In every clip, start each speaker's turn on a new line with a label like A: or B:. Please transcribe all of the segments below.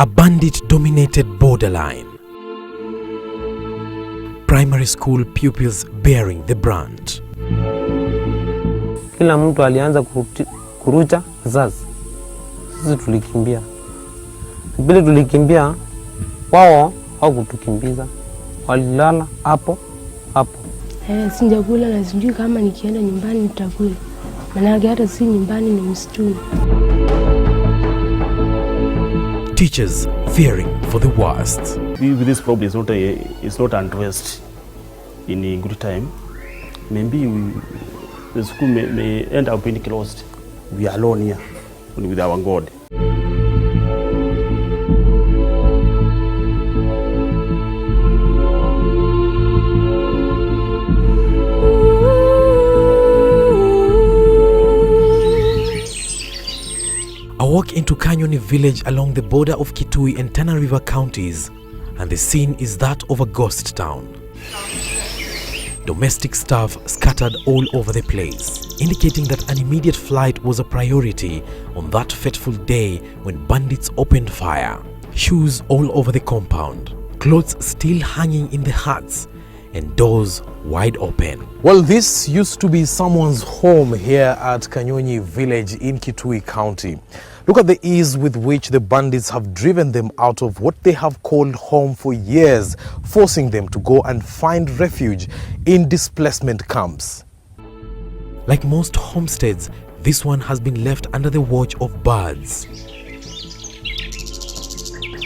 A: A bandit-dominated borderline. Primary school pupils bearing the brunt.
B: Kila mtu alianza kurucha wazazi. Sisi tulikimbia. Bila tulikimbia, wao hawakutukimbiza. Walilala hapo.
C: Sijakula na sijui kama nikienda nyumbani nitakula. Maana hata si nyumbani ni msituni.
A: Teachers fearing for the worst.
D: This problem is not addressed in a good time. Maybe the school may end up being closed. We are alone here with our God.
A: I walk into Kakungu village along the border of Kitui and Tana River counties, and the scene is that of a ghost town. Domestic staff scattered all over the place, indicating that an immediate flight was a priority on that fateful day when bandits opened fire. Shoes all over the compound, clothes still hanging in the huts, and doors wide open.
E: Well, this used to be someone's home here at Kakungu village in Kitui County. Look at the ease with which the bandits have driven them out of what they have called home for years, forcing them to go and find refuge in displacement camps.
A: Like most homesteads, this one has been left under the watch of birds.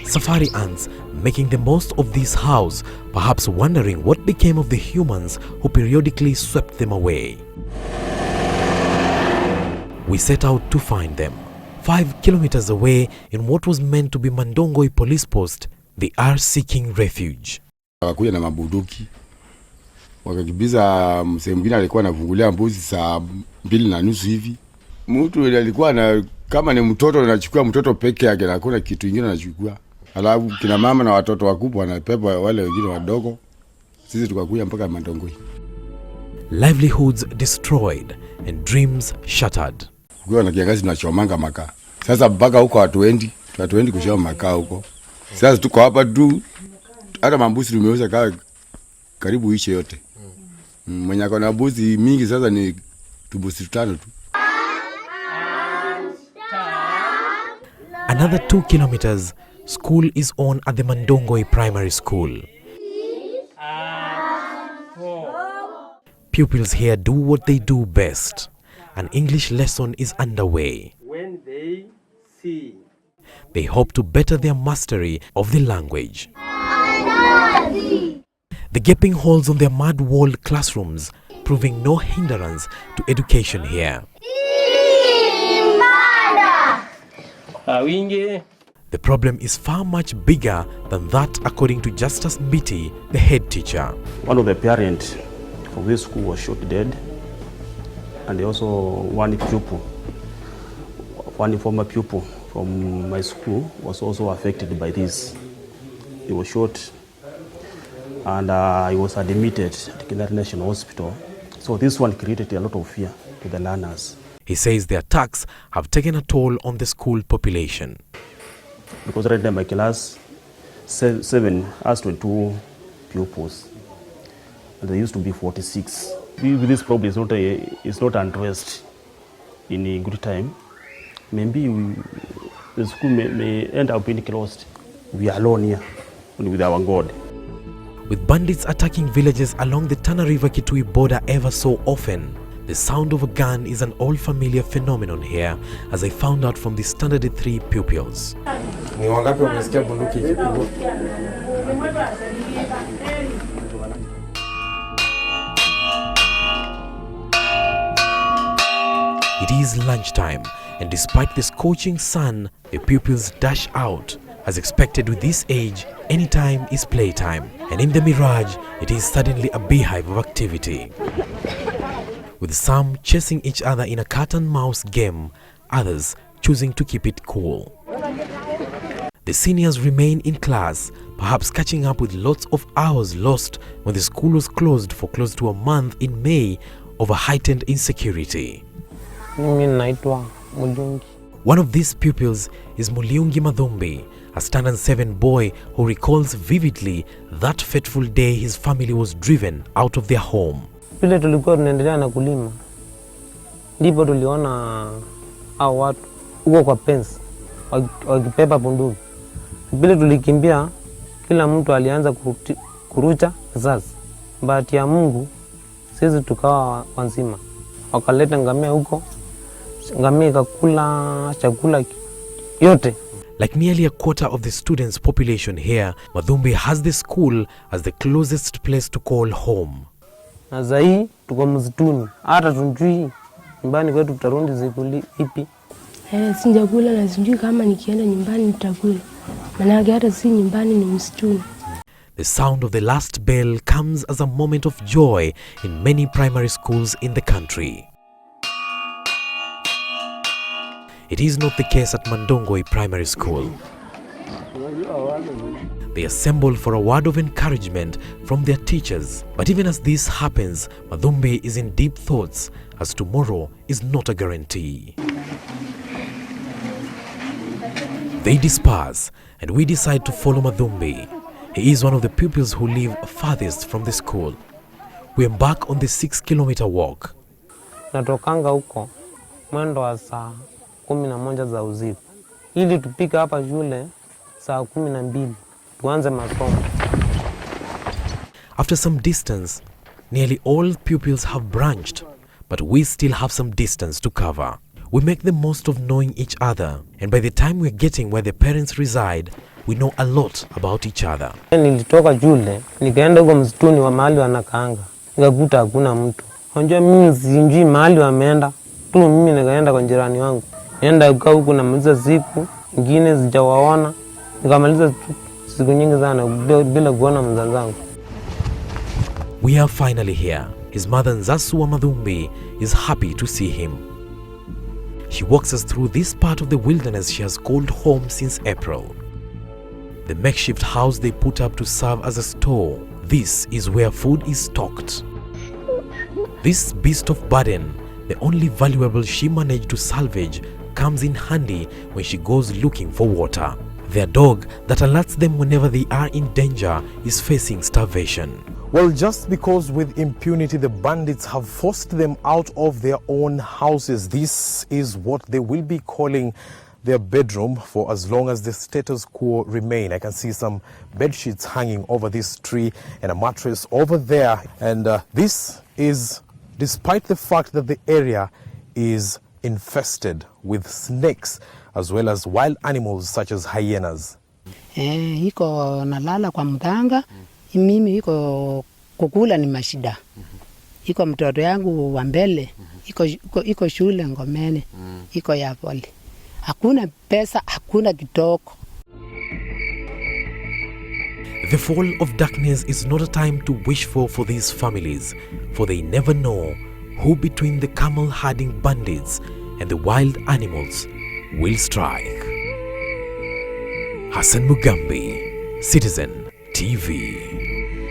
A: Safari ants making the most of this house, perhaps wondering what became of the humans who periodically swept them away. We set out to find them. 5 kilometers away in what was meant to be Mandongoi police post, they are seeking refuge.
F: Wakakuja na mabuduki. Wakakibiza msee mwingine alikuwa anafungulia mbuzi saa 2:30 hivi. Mtu alikuwa na kama ni mtoto anachukua mtoto peke yake na hakuna kitu kingine anachukua. Alafu kina mama na watoto wakubwa wanapepa wale wengine wadogo. Sisi tukakuja mpaka Mandongoi.
A: Livelihoods destroyed and dreams shattered.
F: Kwa na kiangazi tunachomanga makaa. Sasa mpaka huko watu wendi kushia makaa huko. Sasa tuko hapa tu, hata mambuzi tumeuza karibu ishe yote. Mwenye akona mbuzi mingi sasa ni tubuzi 5 tu.
A: Another 2 kilometers, school is on at the Mandongoi Primary School. Pupils here do what they do best. An English lesson is underway.
D: When they see,
A: they hope to better their mastery of the language. The gaping holes on their mud-walled classrooms proving no hindrance to education here. The problem is far much bigger than that, according to Justus Mbiti, the head teacher.
D: One of the parents of this school was shot dead, and also one former pupil from my school was also affected by this. He was shot, and he was admitted at Kitui National Hospital. So this one created a lot of fear to the learners.
A: He says the attacks have taken a toll on the school population.
D: Because right now my class 7 has 22 pupils, and there used to be 46. This problem is not addressed in a good time. Maybe the school may end up being closed. We are alone here with our God.
A: With bandits attacking villages along the Tana River Kitui border ever so often, the sound of a gun is an old familiar phenomenon here, as I found out from the Standard 3 pupils. It is lunchtime, and despite the scorching sun, the pupils dash out. As expected with this age, any time is playtime, and in the mirage, it is suddenly a beehive of activity. With some chasing each other in a cat and mouse game, others choosing to keep it cool. The seniors remain in class, perhaps catching up with lots of hours lost when the school was closed for close to a month in May over heightened insecurity.
B: Mimi naitwa Muliungi.
A: One of these pupils is Muliungi Mathumbi, a standard 7 boy who recalls vividly that fateful day his family was driven out of their home.
B: Vile tulikuwa tunaendelea na kulima, ndipo tuliona hao watu huko kwa fence wakipepa bunduki. Vile tulikimbia, kila mtu alianza kurucha risasi. Bahati ya Mungu sisi tukawa wazima. Wakaleta ngamia huko, ngamia ikakula chakula yote.
A: Like nearly a quarter of the students' population here, Mathumbi has the school as the closest place to call home.
B: Na zaidi tuko msituni, hata tunjui nyumbani kwetu tutarundi zikuli ipi.
C: Sijakula na sijui kama nikienda nyumbani nitakula. Maana hata si nyumbani ni msituni.
A: The sound of the last bell comes as a moment of joy in many primary schools in the country. It is not the case at Mandongoi Primary School. They assemble for a word of encouragement from their teachers. But even as this happens, Mathumbi is in deep thoughts as tomorrow is not a guarantee. They disperse and we decide to follow Mathumbi. He is one of the pupils who live farthest from the school. We embark on the 6-kilometer walk.
B: Natokanga huko mwendo wa saa 11 za usiku, ili tupika hapa shule saa 12 tuanze masomo.
A: After some distance, nearly all pupils have branched, but we still have some distance to cover. We make the most of knowing each other, and by the time we're getting where the parents reside, we know a lot about each other.
B: Nilitoka shule, nikaenda huko msituni wa mahali wanakaanga, nikakuta hakuna mtu. Unajua mimi sijui mahali wameenda, tu mimi nikaenda kwa jirani wangu. Nenda huko na maliza siku nyingine sijawaona, nikamaliza siku nyingi sana bila kuona mzazi wangu.
A: We are finally here. His mother Nzasua Mathumbi is happy to see him. She walks us through this part of the wilderness she has called home since April. The makeshift house they put up to serve as a store. This is where food is stocked. This beast of burden, the only valuable she managed to salvage, comes in handy when she goes looking for water. Their dog that alerts them whenever they are in danger is facing starvation.
E: Well, just because with impunity the bandits have forced them out of their own houses, this is what they will be calling their bedroom for as long as the status quo remain. I can see some bed sheets hanging over this tree and a mattress over there. And this is despite the fact that the area is infested with snakes as well as wild animals such as hyenas.
G: Iko nalala kwa mganga, mimi iko kukula ni mashida. Iko mtoto yangu wa mbele, iko shule Ngomene, iko ya pole. Hakuna pesa, hakuna kitoko.
A: The fall of darkness is not a time to wish for these families, for they never know who between the camel-herding bandits and the wild animals will strike. Hassan Mugambi, Citizen TV.